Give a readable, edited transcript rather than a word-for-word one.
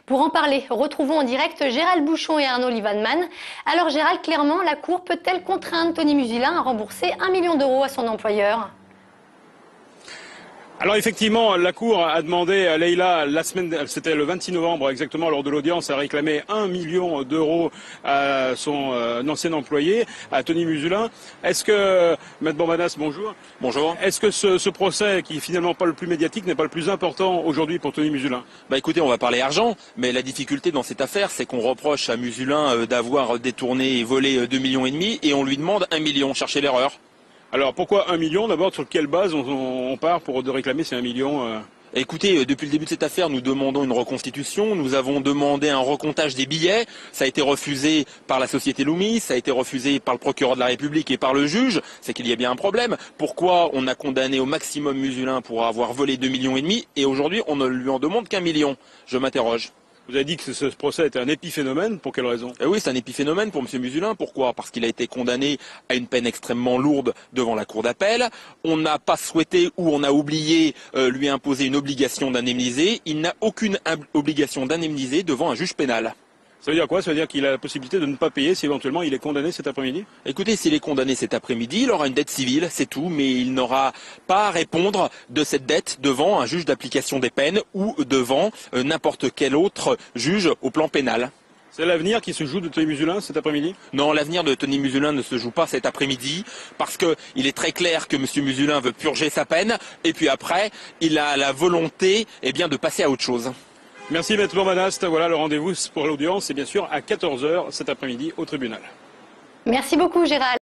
Pour en parler, retrouvons en direct Gérald Bouchon et Arnaud Livanman. Alors Gérald, clairement, la Cour peut-elle contraindre Tony Musulin à rembourser 1 million d'euros à son employeur ? Alors effectivement, la Cour a demandé à Leïla, c'était le 26 novembre exactement, lors de l'audience, a réclamé 1 million d'euros à son ancien employé, à Tony Musulin. Est-ce que, Maître Bormanas, bonjour. Bonjour. Est-ce que ce procès, qui est finalement pas le plus médiatique, n'est pas le plus important aujourd'hui pour Tony Musulin? Bah écoutez, on va parler argent, mais la difficulté dans cette affaire, c'est qu'on reproche à Musulin d'avoir détourné et volé 2,5 millions et on lui demande 1 million. Cherchez l'erreur. Alors pourquoi 1 million? D'abord, sur quelle base on part pour réclamer ces 1 million Écoutez, depuis le début de cette affaire, nous demandons une reconstitution. Nous avons demandé un recomptage des billets. Ça a été refusé par la société Loomis, ça a été refusé par le procureur de la République et par le juge. C'est qu'il y a bien un problème. Pourquoi on a condamné au maximum Musulin pour avoir volé 2,5 millions et aujourd'hui on ne lui en demande qu'1 million? Je m'interroge. Vous avez dit que ce procès était un épiphénomène, pour quelle raison? Oui, c'est un épiphénomène pour M. Musulin. Pourquoi? Parce qu'il a été condamné à une peine extrêmement lourde devant la Cour d'appel. On n'a pas souhaité ou on a oublié lui imposer une obligation d'indemniser. Il n'a aucune obligation d'indemniser devant un juge pénal. Ça veut dire quoi? Ça veut dire qu'il a la possibilité de ne pas payer si éventuellement il est condamné cet après-midi? Écoutez, s'il est condamné cet après-midi, il aura une dette civile, c'est tout, mais il n'aura pas à répondre de cette dette devant un juge d'application des peines ou devant n'importe quel autre juge au plan pénal. C'est l'avenir qui se joue de Tony Musulin cet après-midi? Non, l'avenir de Tony Musulin ne se joue pas cet après-midi parce qu'il est très clair que M. Musulin veut purger sa peine et puis après, il a la volonté de passer à autre chose. Merci Maître Bormanas. Voilà le rendez-vous pour l'audience et bien sûr à 14 h cet après-midi au tribunal. Merci beaucoup Gérald.